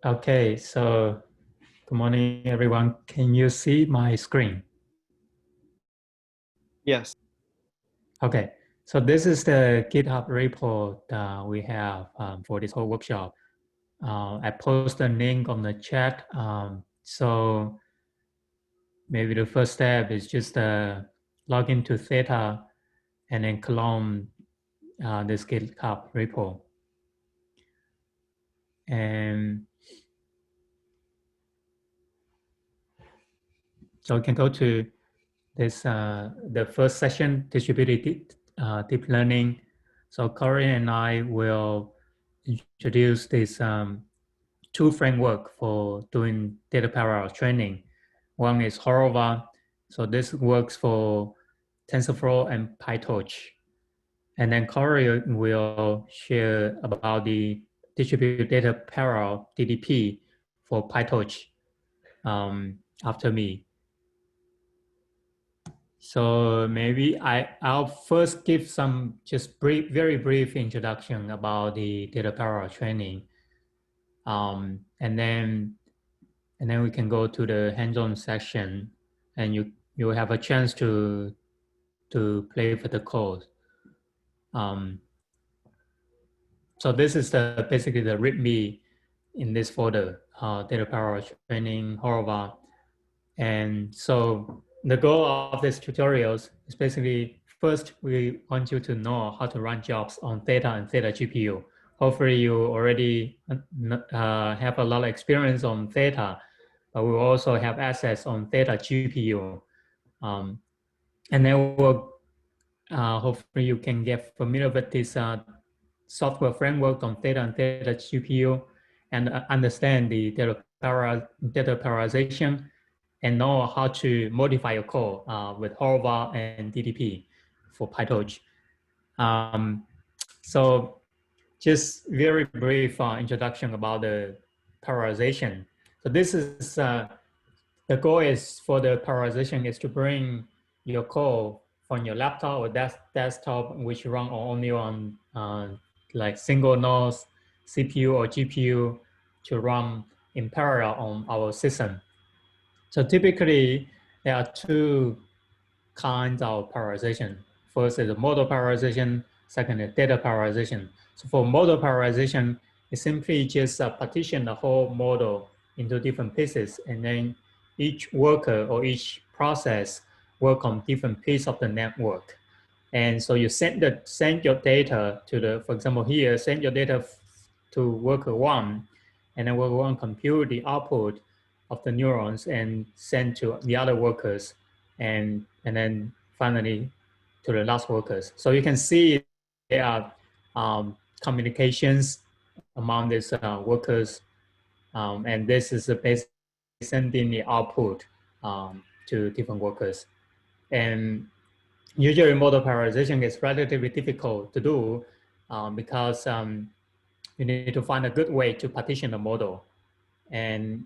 Okay, so good morning, everyone. Can you see my screen? Yes. Okay, so this is the GitHub repo that we have for this whole workshop. I post a link on the chat. So maybe the first step is just log into Theta and then clone this GitHub repo. And so we can go to this the first session, distributed deep learning. So Corey and I will introduce this two framework for doing data parallel training. One is Horova. So this works for TensorFlow and PyTorch. And then Corey will share about the distributed data parallel DDP for PyTorch after me. So maybe I'll first give some just very brief introduction about the data parallel training, and then we can go to the hands-on section, and you have a chance to play with the code. So this is basically the README in this folder, data parallel training Horova. And so the goal of these tutorials is basically, first, we want you to know how to run jobs on Theta and Theta GPU. Hopefully you already have a lot of experience on Theta, but we also have access on Theta GPU. And then hopefully you can get familiar with this software framework on Theta and Theta GPU and understand the data parallelization and know how to modify your code with Horova and DDP for PyTorch. So just very brief introduction about the parallelization. So this is, the goal is for the parallelization is to bring your code from your laptop or desktop, which run only on like single nodes, CPU or GPU, to run in parallel on our system. So typically, there are two kinds of parallelization. First is the model parallelization, second is data parallelization. So for model parallelization, it simply just partition the whole model into different pieces, and then each worker or each process work on different piece of the network. And so you send your data to the, for example, here, send your data to worker one, and then worker one compute the output of the neurons and send to the other workers, and then finally to the last workers. So you can see there are communications among these workers, and this is basically sending the output to different workers. And usually model parallelization is relatively difficult to do because you need to find a good way to partition the model, and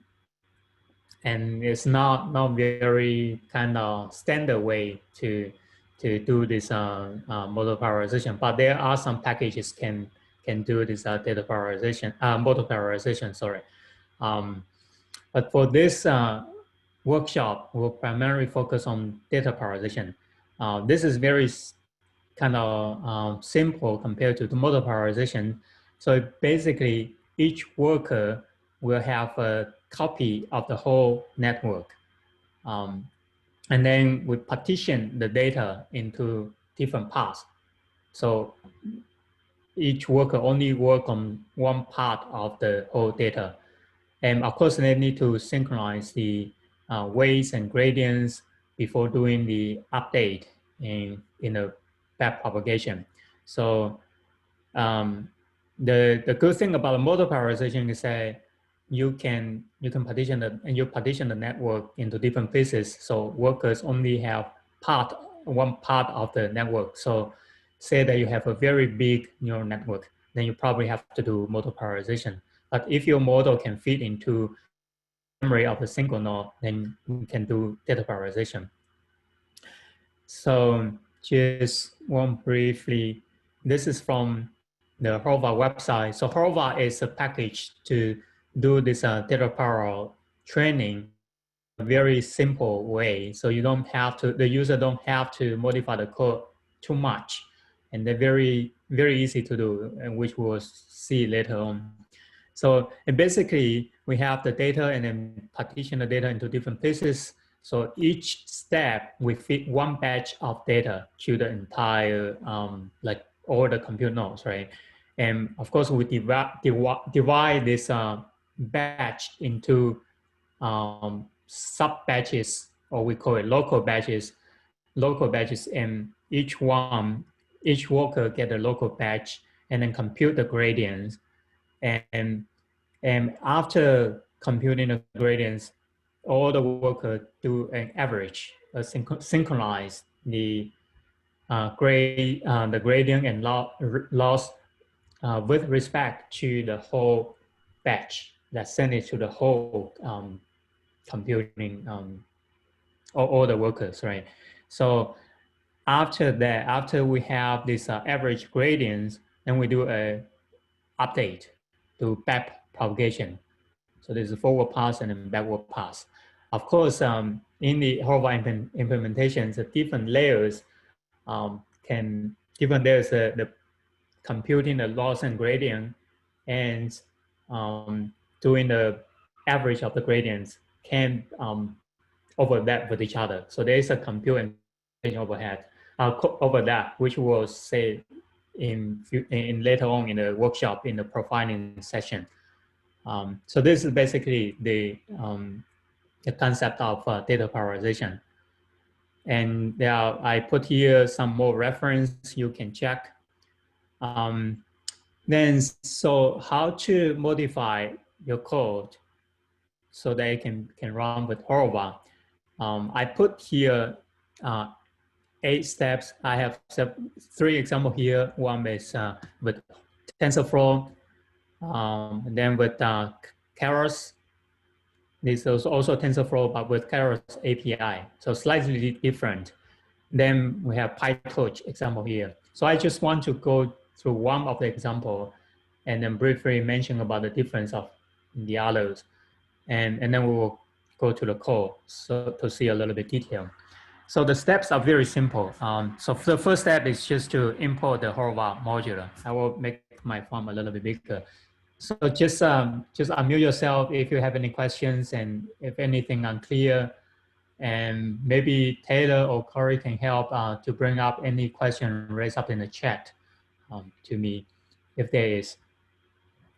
it's not very kind of standard way to do this model parallelization. But there are some packages can do this data parallelization, model parallelization. Sorry, but for this workshop, we'll primarily focus on data parallelization. This is very kind of simple compared to the model parallelization. So basically, each worker will have a copy of the whole network. And then we partition the data into different parts. So each worker only work on one part of the whole data. And of course, they need to synchronize the weights and gradients before doing the update in a back propagation. So the good thing about the model parallelization is that you can partition the network into different pieces. So workers only have one part of the network. So say that you have a very big neural network, then you probably have to do model parallelization. But if your model can fit into memory of a single node, then you can do data parallelization. So just one briefly, this is from the Horova website. So Horova is a package to do this theta parallel training very simple way. So you don't have to, the user don't have to modify the code too much. And they're very easy to do, and which we'll see later on. So and basically we have the data and then partition the data into different places. So each step we fit one batch of data to the entire, like all the compute nodes, right? And of course we divide this batch into sub batches, or we call it local batches, and each worker get a local batch and then compute the gradients. And, and after computing the gradients, all the workers do an average, synchronize the gradient and loss with respect to the whole batch that send it to the whole computing all the workers, right? So after that, after we have this average gradients, then we do a update to back propagation. So there's a forward pass and a backward pass. Of course, in the Horvath implementations, the different layers given there's the computing the loss and gradient and doing the average of the gradients can overlap with each other. So there is a compute and overhead over that, which we'll say in later on in the workshop in the profiling session. So this is basically the concept of data parallelization. And I put here some more reference you can check. Then, so how to modify your code so that it can run with Horvath. I put here 8 steps. I have 3 examples here. One is with Tensorflow, and then with Keras. This is also Tensorflow, but with Keras API. So slightly different. Then we have PyTorch example here. So I just want to go through one of the example and then briefly mention about the difference of the others. And then we will go to the code so to see a little bit detail. So the steps are very simple. So the first step is just to import the Horvath modular. I will make my form a little bit bigger. So just unmute yourself if you have any questions and if anything unclear, and maybe Taylor or Corey can help to bring up any question raised up in the chat to me if there is.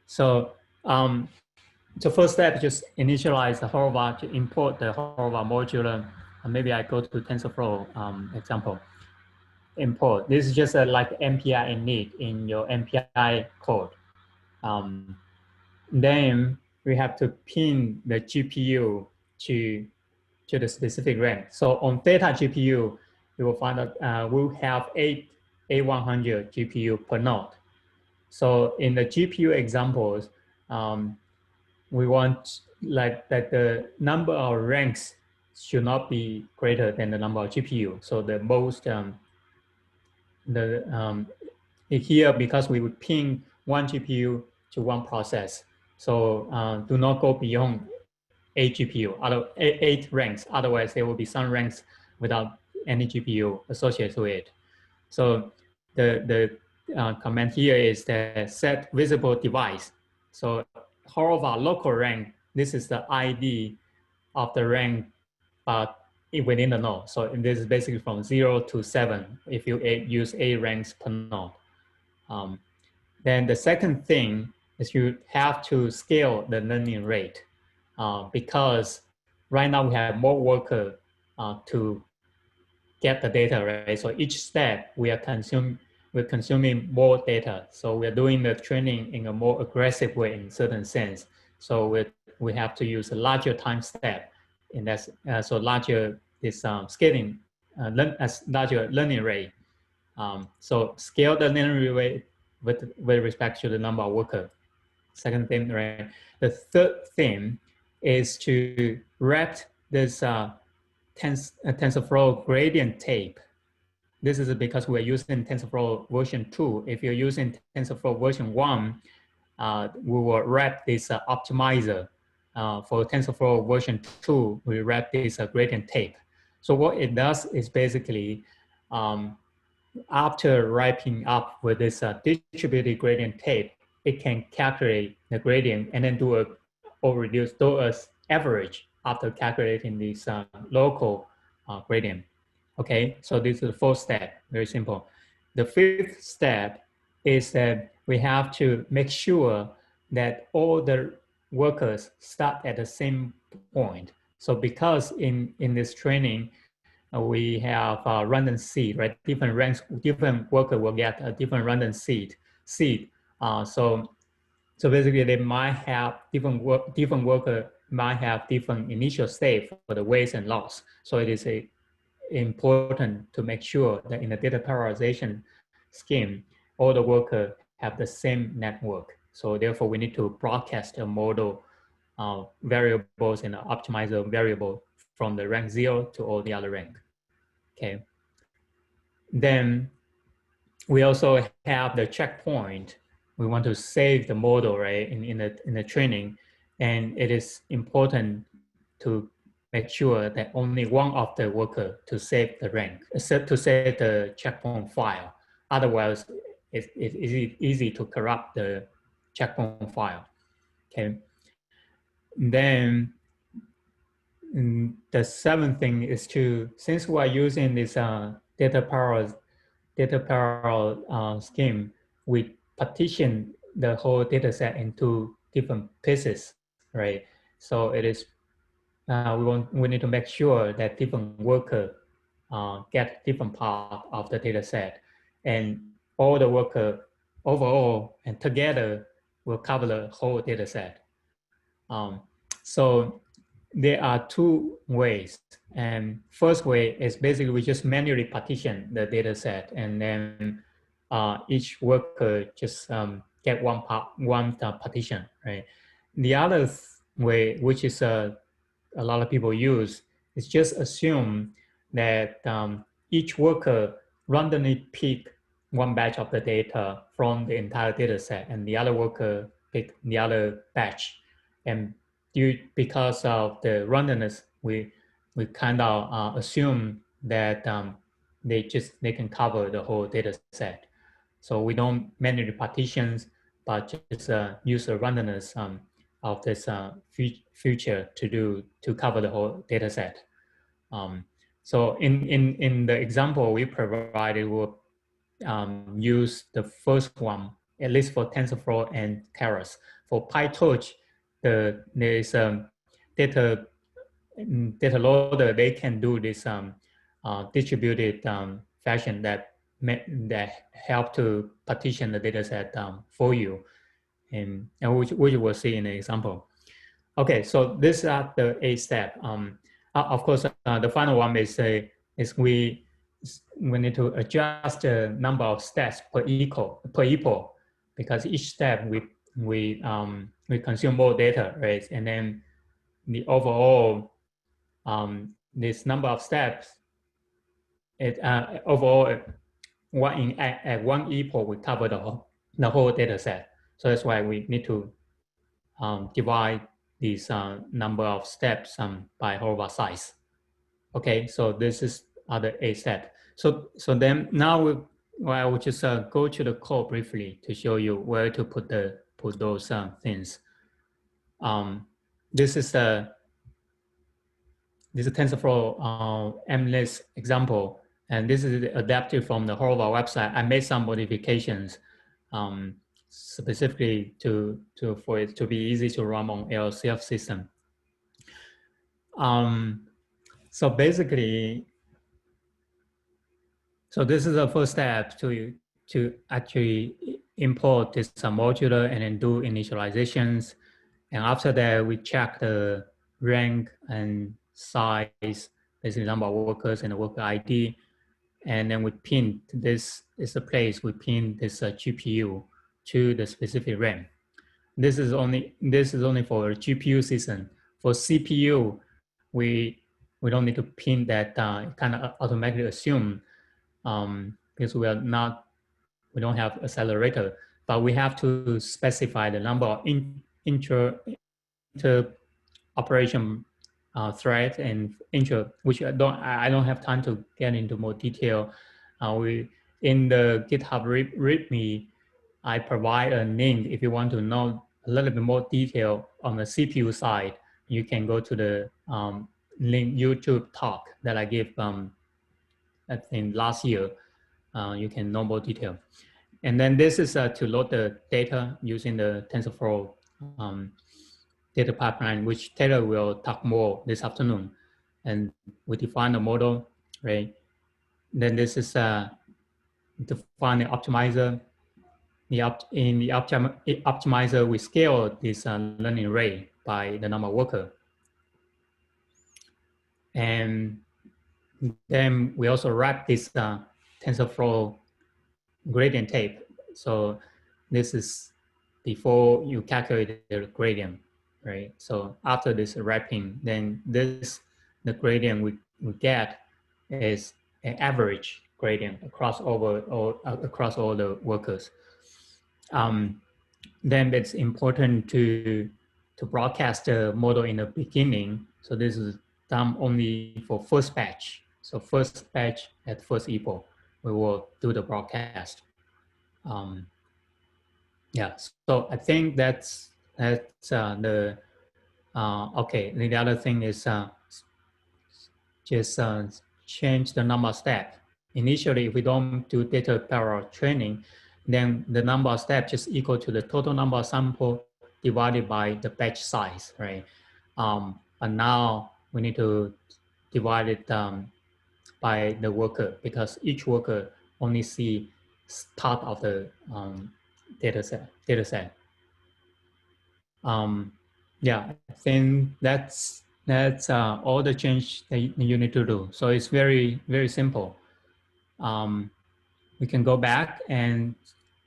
So the first step, just initialize the Horvath, to import the Horvath modular. Maybe I go to TensorFlow example. Import. This is just like MPI init in your MPI code. Then we have to pin the GPU to the specific rank. So on Theta GPU, you will find that we'll have 8 A100 GPU per node. So in the GPU examples, we want like that the number of ranks should not be greater than the number of GPU. So the most here, because we would ping one GPU to one process. So do not go beyond 8 GPU, 8 ranks. Otherwise, there will be some ranks without any GPU associated with it. So the command here is the set visible device. So Horvath local rank, this is the ID of the rank within the node. So this is basically from 0 to 7 if you use 8 ranks per node. Then the second thing is you have to scale the learning rate because right now we have more workers to get the data, right? So each step we're consuming more data. So we're doing the training in a more aggressive way in certain sense. So we have to use a larger time step in that, so larger this scaling, larger learning rate. So scale the learning rate with respect to the number of workers. Second thing, right? The third thing is to wrap this TensorFlow gradient tape. This is because we're using TensorFlow version 2. If you're using TensorFlow version 1, we will wrap this optimizer for TensorFlow version 2. We wrap this gradient tape. So what it does is basically, after wrapping up with this distributed gradient tape, it can calculate the gradient and then do a average after calculating this local gradient. Okay, so this is the fourth step, very simple. The fifth step is that we have to make sure that all the workers start at the same point. So because in this training, we have random seed, right? Different ranks, different worker will get a different random seed. So basically, they might have different worker might have different initial state for the weights and loss. So it is important to make sure that in the data parallelization scheme, all the workers have the same network. So therefore, we need to broadcast a model variables and optimizer variable from the rank 0 to all the other rank. Okay. Then we also have the checkpoint. We want to save the model, right, in the training, and it is important to make sure that only one of the worker to save the rank, to save the checkpoint file. Otherwise, it's easy to corrupt the checkpoint file. Okay. Then the seventh thing is since we are using this data parallel scheme, we partition the whole data set into different pieces, right? So it is we need to make sure that different worker get different part of the data set, and all the worker overall and together will cover the whole data set. So there are two ways. And first way is basically we just manually partition the data set, and then each worker just get one partition, right? The other way, which is a lot of people use, is just assume that each worker randomly pick one batch of the data from the entire data set, and the other worker pick the other batch. And because of the randomness, we kind of assume that they can cover the whole data set. So we don't manually partitions, but just use the randomness of this feature to cover the whole data set. So in the example we provided, we'll use the first one, at least for TensorFlow and Keras. For PyTorch, there is data loader. They can do this distributed fashion that help to partition the data set for you, and which we'll see in the example. Okay, so these are the 8 steps. Of course, the final one is we need to adjust the number of steps per epoch, because each step we consume more data, right? And then the overall this number of steps, overall at one epoch we cover the whole data set. So that's why we need to divide these number of steps by however size. Okay, so this is other 8 steps. So then now I will just go to the code briefly to show you where to put those things. This is TensorFlow MList example, and this is adapted from the Huihuo website. I made some modifications specifically for it to be easy to run on LCF system. So basically, so this is the first step to actually import this modular and then do initializations. And after that, we check the rank and size, basically number of workers and the worker ID. And then we pin, this is the place we pin this GPU to the specific RAM. This is only for GPU system. For CPU, we don't need to pin that, kind of automatically assume because we don't have accelerator. but we have to specify the number of inter operation thread and which I don't have time to get into more detail. We in the GitHub README, I provide a link if you want to know a little bit more detail on the CPU side. You can go to the link YouTube talk that I gave I think last year. You can know more detail. And then this is to load the data using the TensorFlow data pipeline, which Taylor will talk more this afternoon. And we define the model, right? Then this is define the optimizer. In the optimizer, we scale this learning rate by the number of worker. And then we also wrap this TensorFlow gradient tape. So this is before you calculate the gradient, right? So after this wrapping, then the gradient we get is an average gradient across all the workers. Then it's important to broadcast the model in the beginning. So this is done only for first batch. So first batch at first epoch, we will do the broadcast. Yeah, so I think that's the okay. The other thing is just change the number of steps. Initially, if we don't do data parallel training, then the number of steps just equal to the total number of sample divided by the batch size, right? But now we need to divide it by the worker because each worker only see part of the data set. Yeah, I think that's all the change that you need to do. So it's very, very simple. We can go back and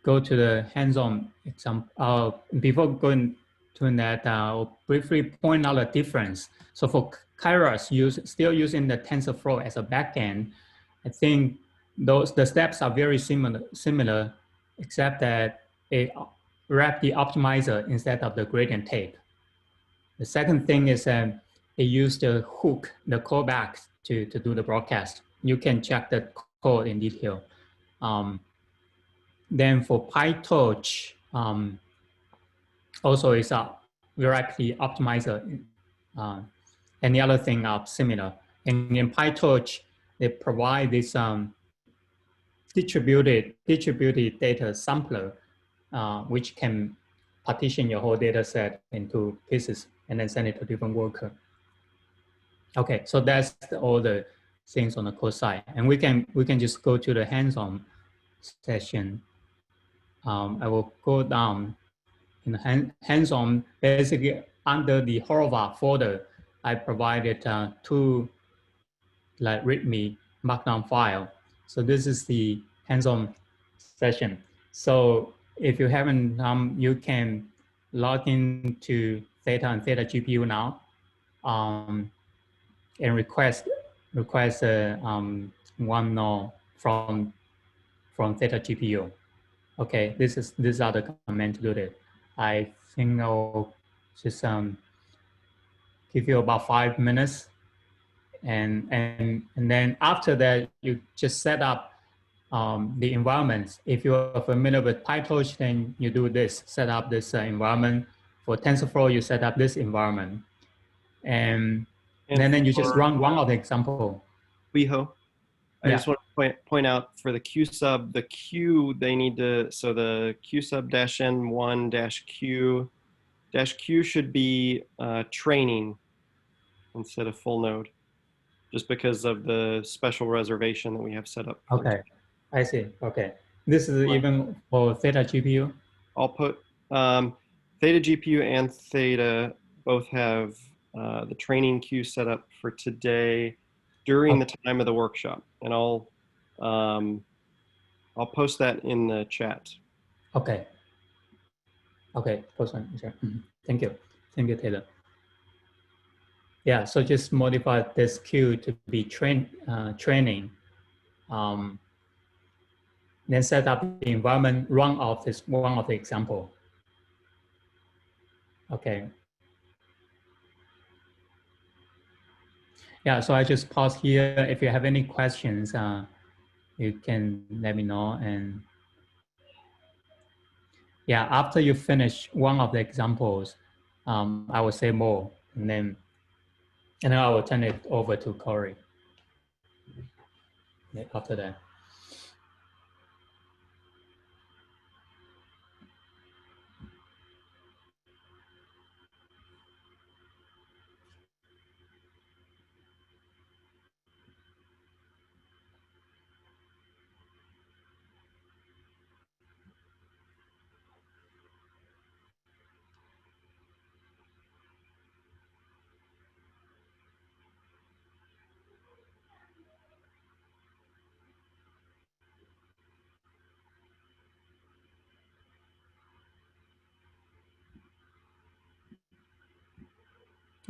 go to the hands-on example. Before going to that, I'll briefly point out a difference. So for Kairos, still using the TensorFlow as a backend, I think the steps are very similar, except that it wrap the optimizer instead of the gradient tape. The second thing is it used the hook, the callback to do the broadcast. You can check the code in detail. Then for PyTorch, also is a directly optimizer. And the other thing are similar. And in PyTorch, they provide this distributed data sampler, which can partition your whole data set into pieces and then send it to different worker. Okay, so that's all the things on the code side. And we can just go to the hands-on session. I will go down in the hands-on. Basically, under the Horvath folder, I provided two like README markdown file. So this is the hands-on session. So if you haven't, you can log into Theta and Theta GPU now, and request one node from Theta GPU. Okay, these are the commands to do that. I think I'll just give you about 5 minutes, and then after that you just set up the environments. If you're familiar with PyTorch, then you do this, set up this environment. For TensorFlow, you set up this environment, and then you just run one of the example. Huihuo, I just want to point out for the Q sub, the Q they need to, so the Q sub -N1 -Q should be training instead of full node, just because of the special reservation that we have set up. Okay, I see. Okay, this is even for Theta GPU. I'll put Theta GPU and Theta both have the training queue set up for today during the time of the workshop, and I'll post that in the chat. Okay. Okay, post on chat. Thank you, Taylor. Yeah, so just modify this queue to be training. then set up the environment run of this one of the example. Okay. Yeah, so I just pause here. If you have any questions, you can let me know. And yeah, after you finish one of the examples, I will say more, and then I will turn it over to Corey after that.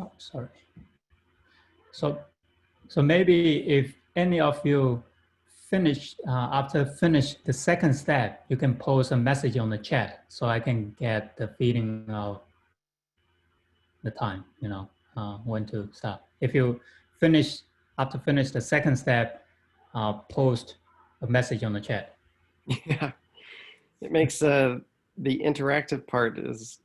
Oh, sorry. So maybe if any of you finish the second step, you can post a message on the chat so I can get the feeling of the time, when to stop. If you finish the second step, post a message on the chat. Yeah, it makes the interactive part is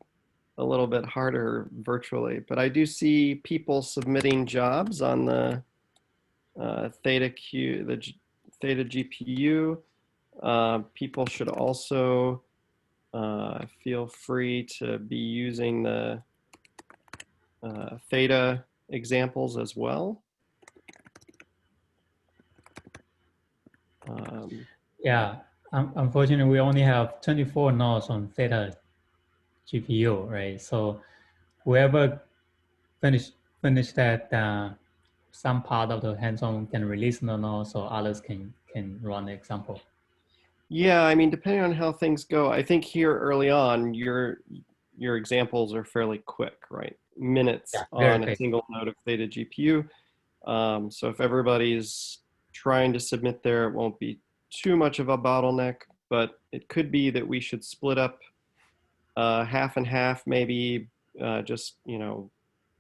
a little bit harder virtually, but I do see people submitting jobs on the Theta Theta GPU. People should also feel free to be using the Theta examples as well. Yeah, unfortunately, we only have 24 nodes on Theta GPU, right? So whoever finish that some part of the hands-on can release the node, so others can run the example. Yeah, I mean, depending on how things go, I think here early on, your examples are fairly quick, right? Minutes on a single node of Theta GPU. So if everybody's trying to submit there, it won't be too much of a bottleneck, but it could be that we should split up half and half, maybe just,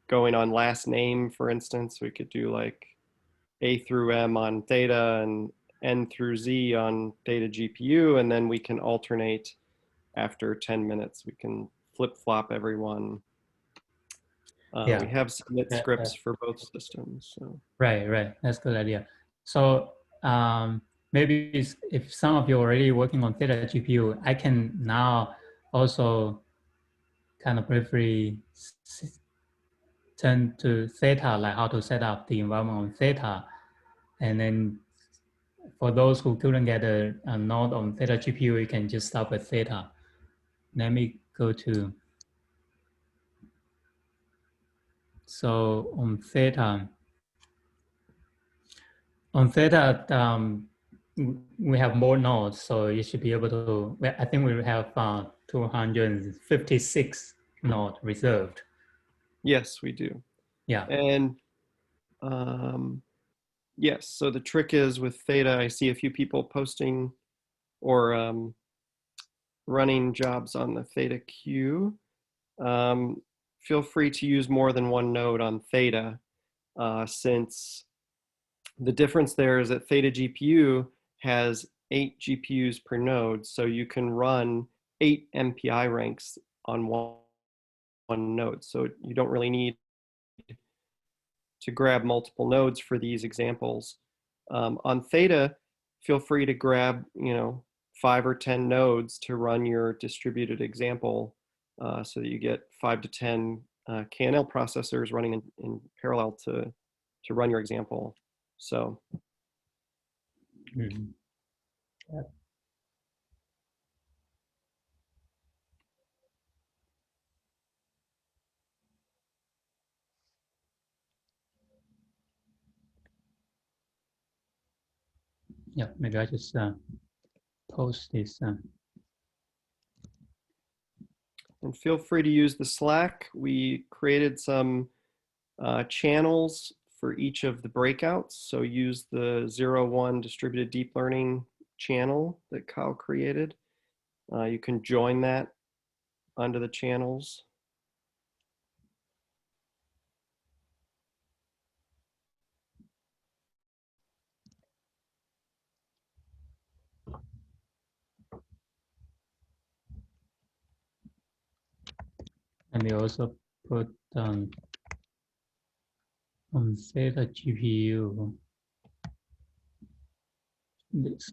going on last name, for instance. We could do like A through M on Theta and N through Z on Theta GPU, and then we can alternate after 10 minutes. We can flip-flop everyone. Yeah. We have submit scripts for both systems. So. Right. That's a good idea. So maybe if some of you are already working on Theta GPU, I can now also kind of briefly turn to Theta, like how to set up the environment on Theta. And then for those who couldn't get a node on Theta GPU, you can just start with Theta. Let me go to, so on Theta, we have more nodes, so you should be able to, I think we have 256 nodes reserved. Yes, we do. Yeah. And yes, so the trick is with Theta, I see a few people posting or running jobs on the Theta queue. Feel free to use more than one node on Theta, since the difference there is that Theta GPU has 8 GPUs per node, so you can run 8 MPI ranks on one node. So you don't really need to grab multiple nodes for these examples. On Theta, feel free to grab 5 or 10 nodes to run your distributed example, so that you get 5 to 10 KNL processors running in parallel to run your example. So. Mm-hmm. Yeah, maybe I just post this. And feel free to use the Slack. We created some channels for each of the breakouts. So use the 0-1 distributed deep learning channel that Kyle created. You can join that under the channels. Let me also put on Theta GPU this.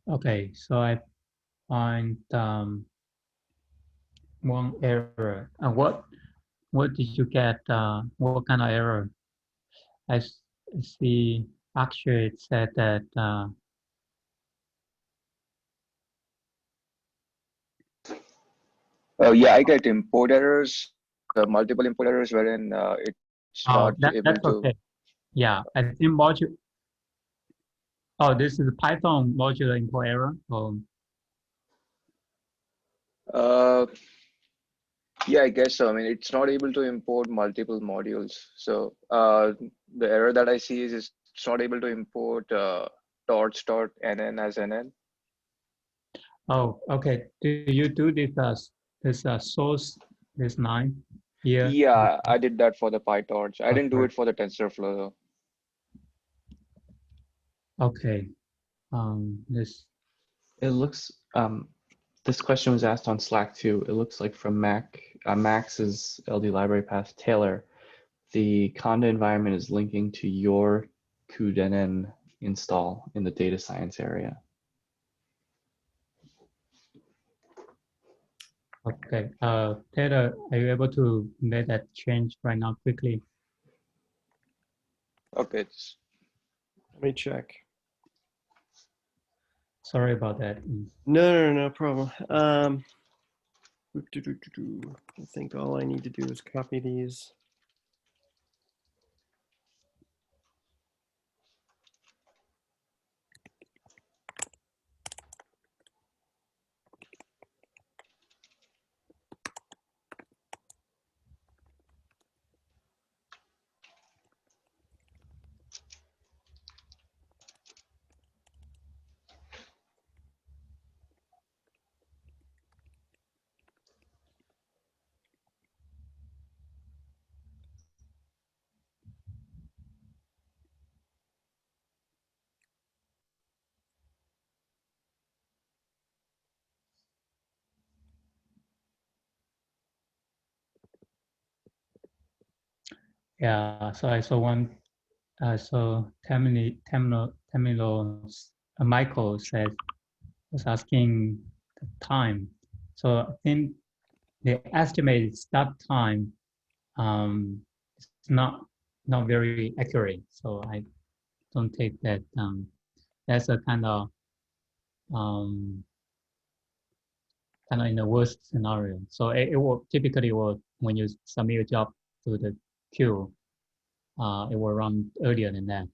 Okay, so I find one error. What did you get? What kind of error? I see. Actually, it said that Yeah, I get import errors, multiple import errors wherein it's not able that's to. okay. Yeah, I think module. Oh, this is Python modular import error. Uh, yeah, I guess so. I mean, it's not able to import multiple modules. So the error that I see is it's not able to import torch.nn as nn. Oh, okay. Do you do this source this line here? Yeah, I did that for the PyTorch. I didn't do Okay. it for the TensorFlow though. Okay. This. It looks, this question was asked on Slack too. It looks like from Max's LD library path, Taylor, the Conda environment is linking to your cuDNN install in the data science area. Okay. Theta, are you able to make that change right now quickly? Okay. Let me check. Sorry about that. No problem. I think all I need to do is copy these. Yeah. So I saw one. So Michael says was asking the time. So I think the estimated start time is not very accurate. So I don't take that. That's a um, kind of in the worst scenario. So it will typically will when you submit your job to the queue, it will run earlier than that.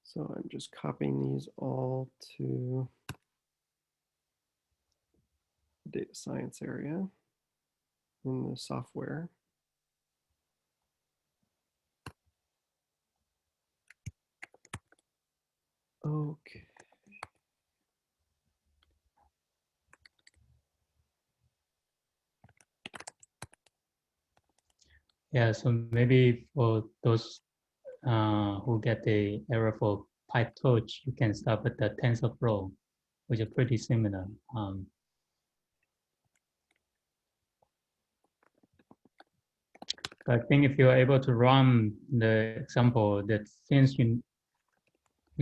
So I'm just copying these all to the data science area in the software. Okay. Yeah, so maybe for those who get the error for PyTorch, you can start with the TensorFlow, which are pretty similar. I think if you're able to run the example, the things you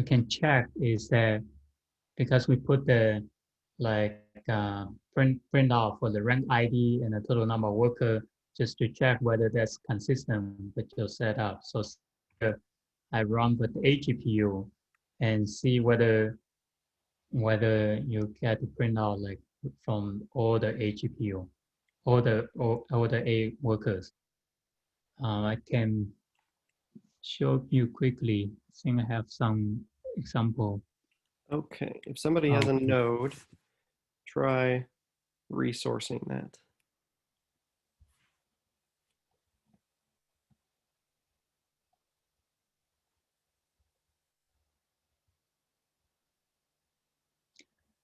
can check is that because we put the like print out for the rank ID and the total number of worker just to check whether that's consistent with your setup. So I run with the GPU and see whether you get the printout like from all the GPU, all the A workers. I can show you quickly. I think I have some example. Okay, if somebody has a node, try resourcing that.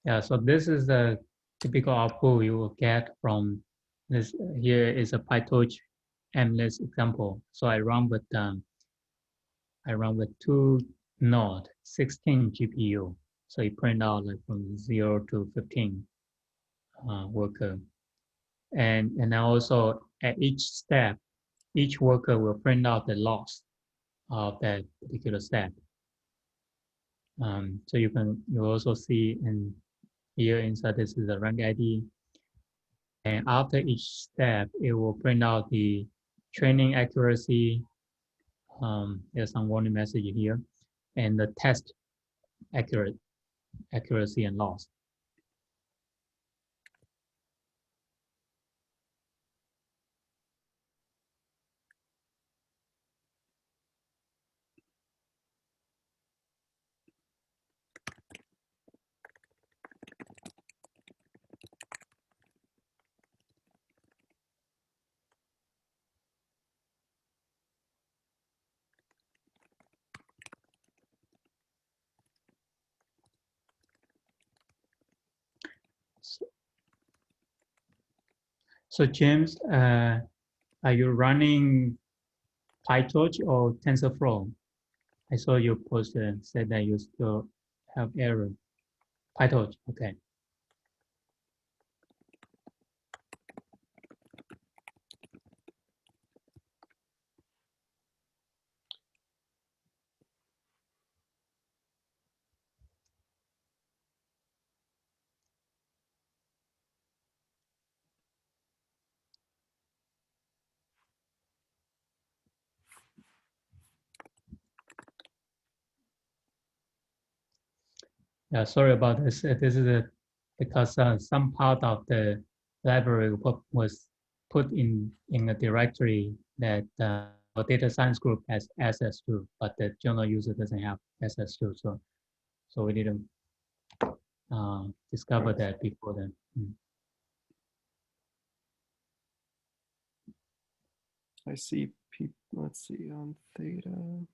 Yeah, so this is the typical output you will get from this. Here is a PyTorch MList example. So I run with 2 node, 16 GPU. So it print out like from 0 to 15 worker. And also at each step, each worker will print out the loss of that particular step. So you also see in here inside this is the rank ID. And after each step, it will print out the training accuracy. There's some warning message here, and the test accuracy and loss. So James, are you running PyTorch or TensorFlow? I saw you posted said that you still have error. PyTorch, okay. Yeah, sorry about this. This is because some part of the library was put in a directory that our data science group has access to, but the general user doesn't have access to. So we didn't discover that before then. I see people, let's see, on Theta.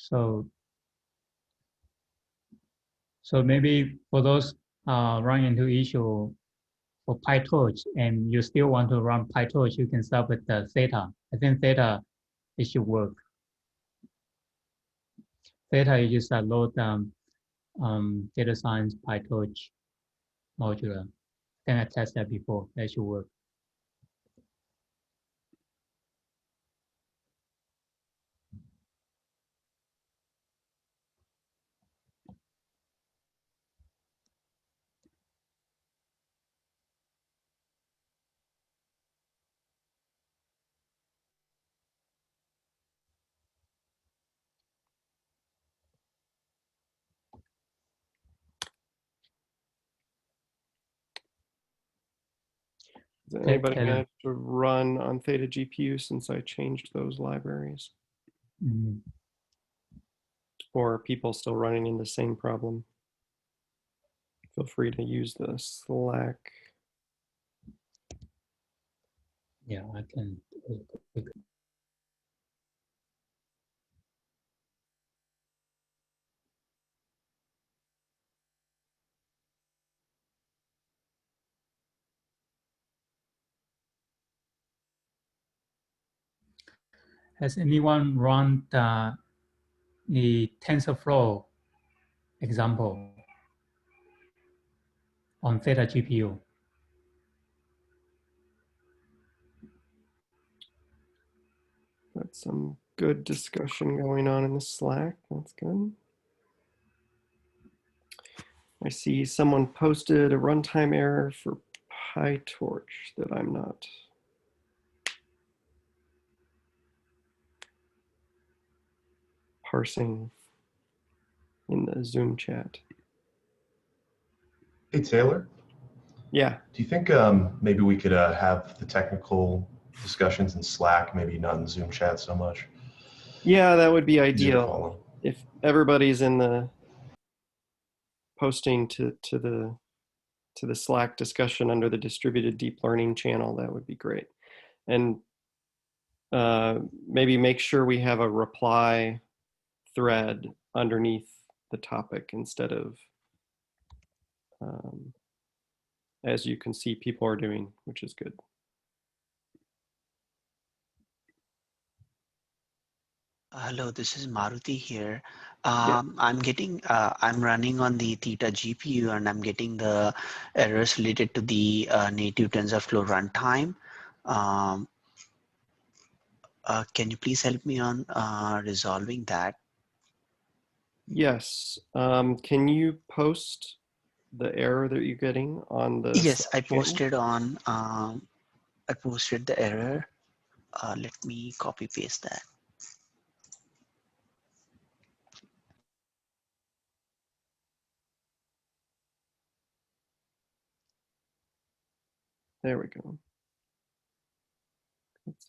So maybe for those run into issue for PyTorch and you still want to run PyTorch, you can start with the Theta. I think Theta, it should work. Theta, you just load data science PyTorch modular. I think I tested that before. That should work. Does anybody manage to run on Theta GPU since I changed those libraries? Or are people still running in the same problem? Feel free to use the Slack. Yeah, I can. Has anyone run the TensorFlow example on Theta GPU? Got some good discussion going on in the Slack. That's good. I see someone posted a runtime error for PyTorch that I'm not parsing in the Zoom chat. Hey, Taylor, Yeah, do you think maybe we could have the technical discussions in Slack, maybe not in Zoom chat so much? yeah, that would be Easier to ideal. follow. If everybody's in the posting to the Slack discussion under the distributed deep learning channel, that would be great. And maybe make sure we have a reply thread underneath the topic instead of, as you can see, people are doing, which is good. Hello, this is Maruti here. Yeah. I'm running on the Theta GPU and I'm getting the errors related to the native TensorFlow runtime. Can you please help me on resolving that? Yes. Can you post the error that you're getting on the Yes, Slack channel? I posted the error. Let me copy paste that. There we go. It's,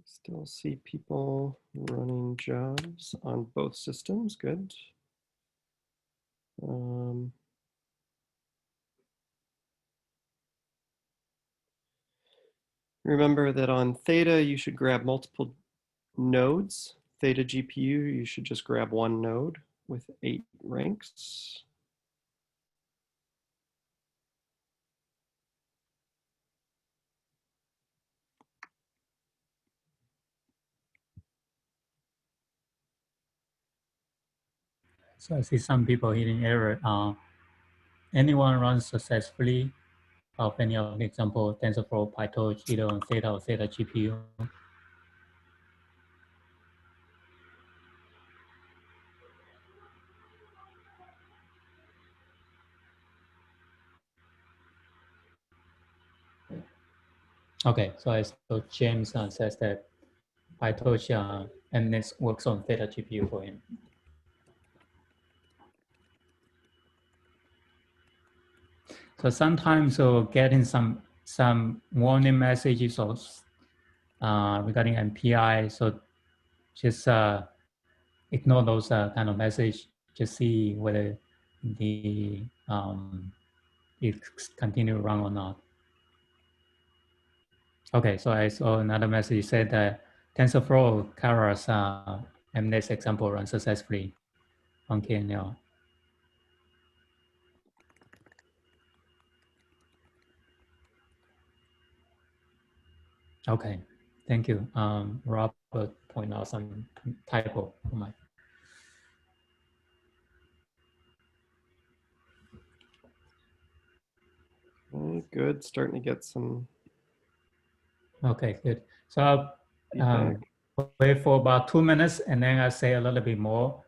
still see people running jobs on both systems. Good. Remember that on Theta, you should grab multiple nodes Theta GPU, you should just grab one node with 8 ranks. So I see some people hitting error. Anyone runs successfully of any of the example TensorFlow, PyTorch, either on Theta or Theta GPU? Okay, so I saw James says that PyTorch and this works on Theta GPU for him. So sometimes getting some warning messages regarding MPI. So just ignore those kind of message. Just see whether the it continue to run or not. Okay, so I saw another message said that TensorFlow Keras MNIST example run successfully on KNL. Okay, thank you. Robert point out some typo for my. Good, starting to get some Okay, good. So I'll feedback. wait for about 2 minutes and then I'll say a little bit more,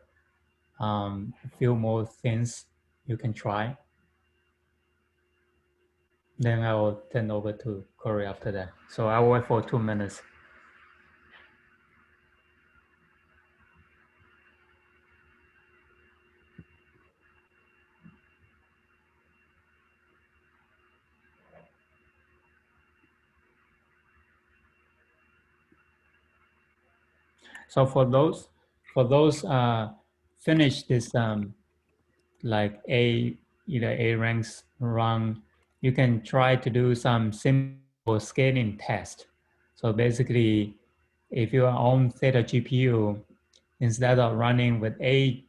a few more things you can try. Then I will turn over to Corey after that. So I'll wait for 2 minutes. So for those finish this like either A ranks run, you can try to do some simple scaling test. So basically, if you are on Theta GPU, instead of running with a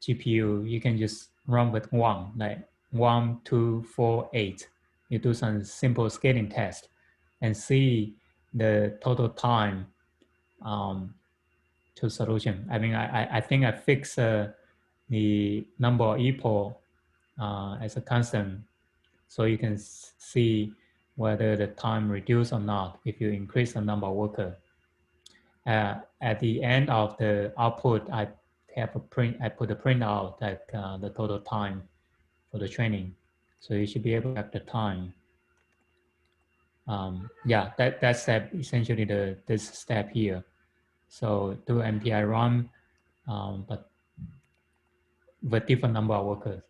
GPU, you can just run with one, like 1, 2, 4, 8. You do some simple scaling test and see the total time to solution. I mean, I think I fixed the number of epoch as a constant, so you can see whether the time reduce or not if you increase the number of worker. At the end of the output, I have a print. I put a printout like the total time for the training, so you should be able to have the time. Yeah, that's essentially this step here. So do MPI run, but with different number of workers.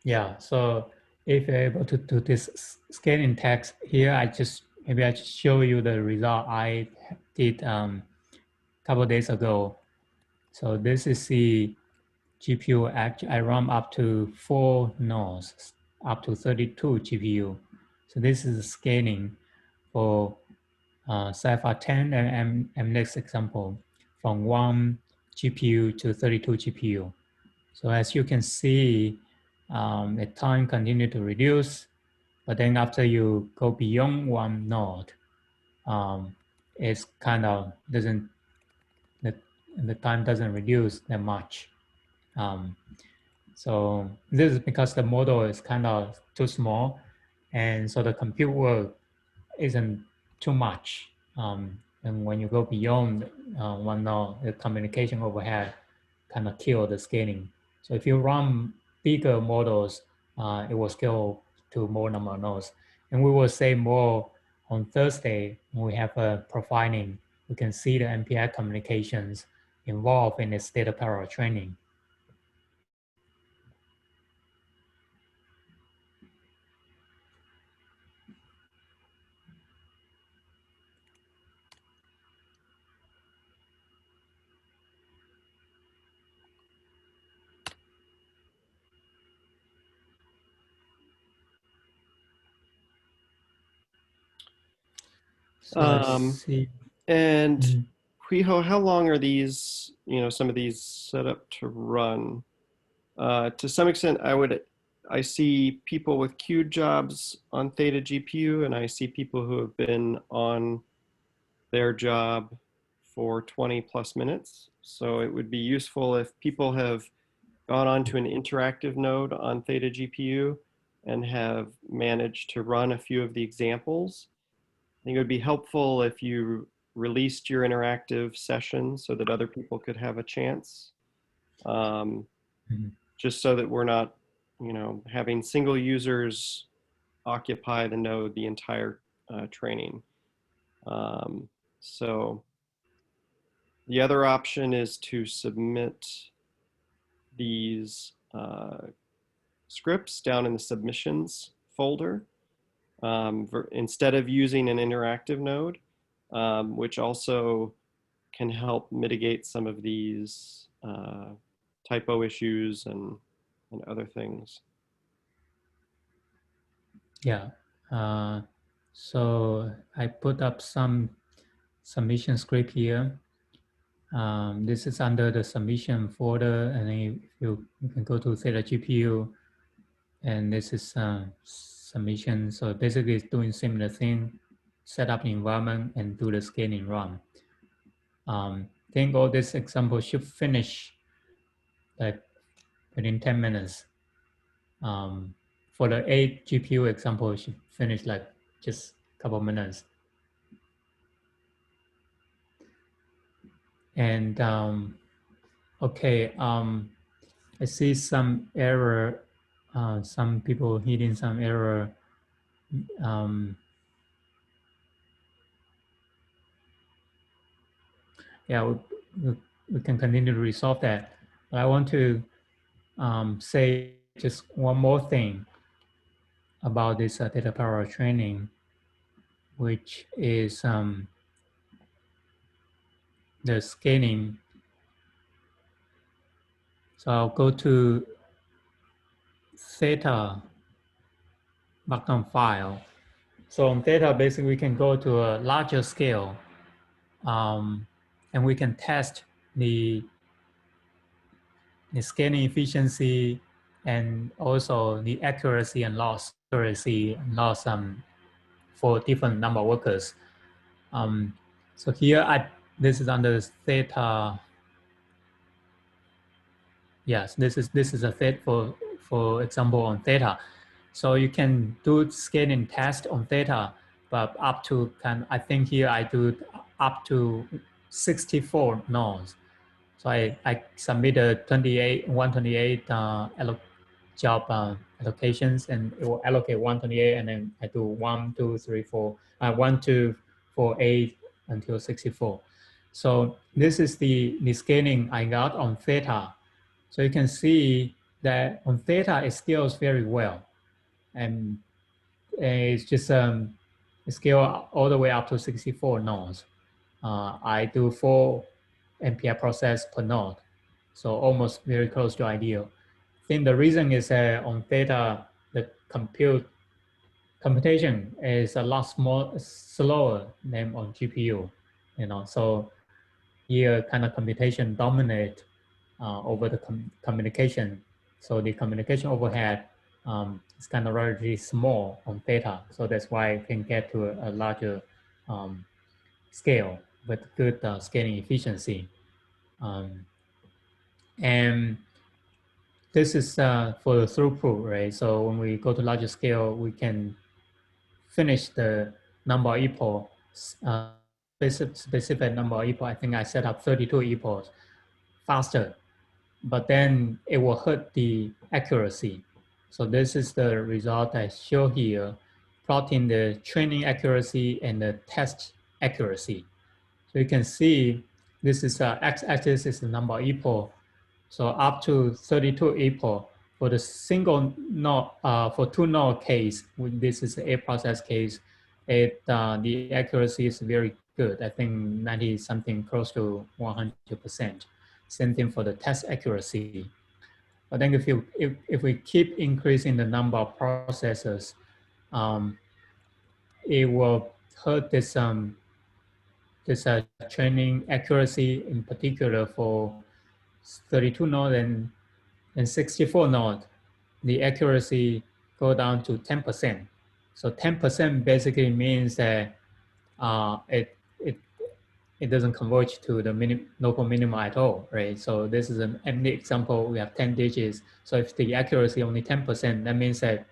Yeah, so if you're able to do this scaling text here, maybe I just show you the result I did a couple of days ago. So this is the GPU. Actually, I run up to 4 nodes, up to 32 GPU. So this is scaling for Cypher 10 and next example from 1 GPU to 32 GPU. So as you can see, the time continued to reduce, but then after you go beyond one node, it's kind of doesn't, the time doesn't reduce that much. So this is because the model is kind of too small, and so the compute work isn't too much. And when you go beyond one node, the communication overhead kind of kill the scaling. So if you run bigger models, it will scale to more number of nodes. And we will say more on Thursday when we have a profiling. We can see the MPI communications involved in this data parallel training. So I see. And Mhm. Huihuo, how long are these, some of these set up to run? To some extent, I see people with queued jobs on Theta GPU, and I see people who have been on their job for 20 plus minutes. So it would be useful if people have gone onto an interactive node on Theta GPU and have managed to run a few of the examples. I think it would be helpful if you released your interactive session so that other people could have a chance. Mhm. Just so that we're not, having single users occupy the node the entire training. So the other option is to submit these scripts down in the submissions folder instead of using an interactive node, which also can help mitigate some of these typo issues and other things. Yeah. So I put up some submission script here. This is under the submission folder, and then you can go to Theta GPU, and this is submission. So basically, it's doing similar thing: set up the environment and do the scaling run. I think all this example should finish like within 10 minutes. For the 8 GPU example, it should finish like just a couple minutes. And okay, I see some error, some people hitting some error. Yeah, we can continue to resolve that. But I want to say just one more thing about this data power training, which is the scaling. So I'll go to Theta background file. So on Theta, basically, we can go to a larger scale, and we can test the scaling efficiency and also the accuracy and loss for different number of workers. So here, this is under Theta. Yes, this is a Theta for example on Theta. So you can do scaling test on Theta, but up to I think here I do up to 64 nodes. So I submitted 128 job allocations, and it will allocate 128, and then I do 1, 2, 3, 4, 1, 2, 4, 8 until 64. So this is the scaling I got on Theta. So you can see that on Theta it scales very well, and it's just it scale all the way up to 64 nodes. I do 4 MPI process per node, so almost very close to ideal. I think the reason is that on Theta, the computation is a lot slower than on GPU, so here kind of computation dominate over the communication. So the communication overhead is kind of relatively small on Theta, so that's why it can get to a larger scale with good scaling efficiency. And this is for the throughput, right? So when we go to larger scale, we can finish the number of epochs, specific number of epochs. I think I set up 32 epochs faster, but then it will hurt the accuracy. So this is the result I show here, plotting the training accuracy and the test accuracy. So you can see this is x-axis is the number of epoch. So up to 32 epoch for the single node, for 2 node case, this is a process case, the accuracy is very good. I think 90 something close to 100%. Same thing for the test accuracy. But then if we keep increasing the number of processors, it will hurt this this training accuracy in particular for 32 node and 64 node, the accuracy go down to 10%. So 10% basically means that it doesn't converge to the local minima at all, right? So this is an empty example. We have 10 digits. So if the accuracy only 10%, that means that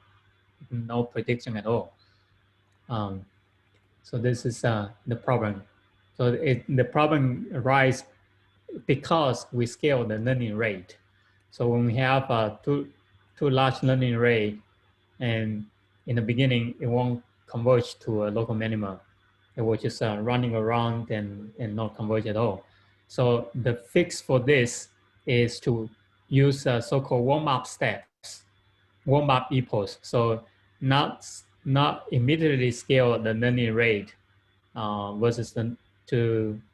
no prediction at all. So this is the problem. So the problem arises because we scale the learning rate. So when we have too large learning rate, and in the beginning, it won't converge to a local minima. It will just running around and not converge at all. So the fix for this is to use so-called warm-up steps, warm-up epochs. So not immediately scale the learning rate versus the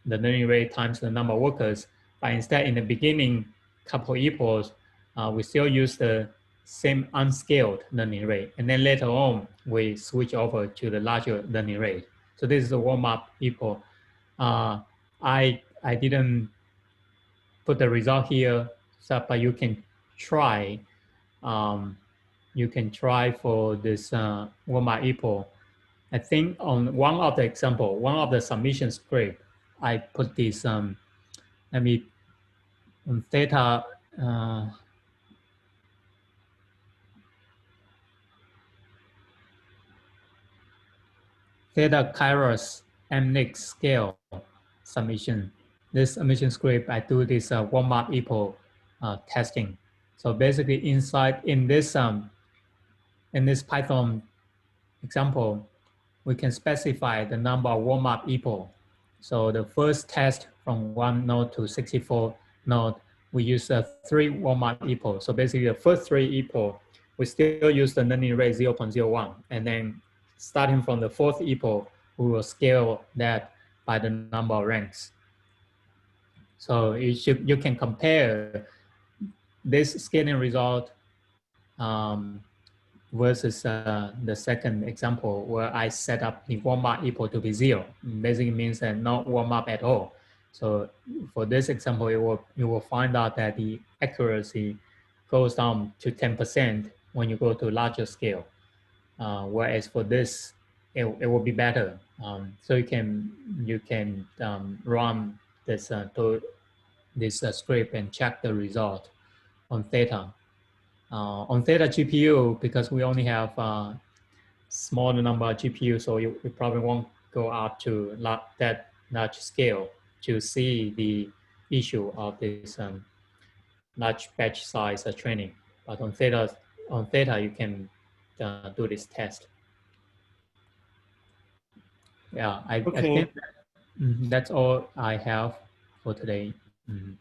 learning rate times the number of workers, but instead in the beginning couple epochs, we still use the same unscaled learning rate, and then later on we switch over to the larger learning rate. So this is a warm-up epoch. I didn't put the result here, so, but you can try. You can try for this warm-up epoch. I think on one of the example, one of the submission script, I put this, let me, on theta, theta kairos mnix scale submission. This submission script, I do this warm-up epoch testing. So basically inside, in this Python example, we can specify the number of warm-up epoch. So the first test from 1 node to 64 node, we use 3 warm-up epoch. So basically the first 3 epoch, we still use the learning rate 0.01. And then starting from the 4th epoch, we will scale that by the number of ranks. So you can compare this scaling result versus the second example where I set up the warm-up equal to be 0. Basically means that not warm-up at all. So for this example, you will find out that the accuracy goes down to 10% when you go to larger scale. Whereas for this, it will be better. So you can run this script and check the result on Theta. On Theta GPU, because we only have smaller number of GPU, so you probably won't go out to that large scale to see the issue of this large batch size training. But on Theta, you can do this test. Yeah, I think that's all I have for today. Mm-hmm.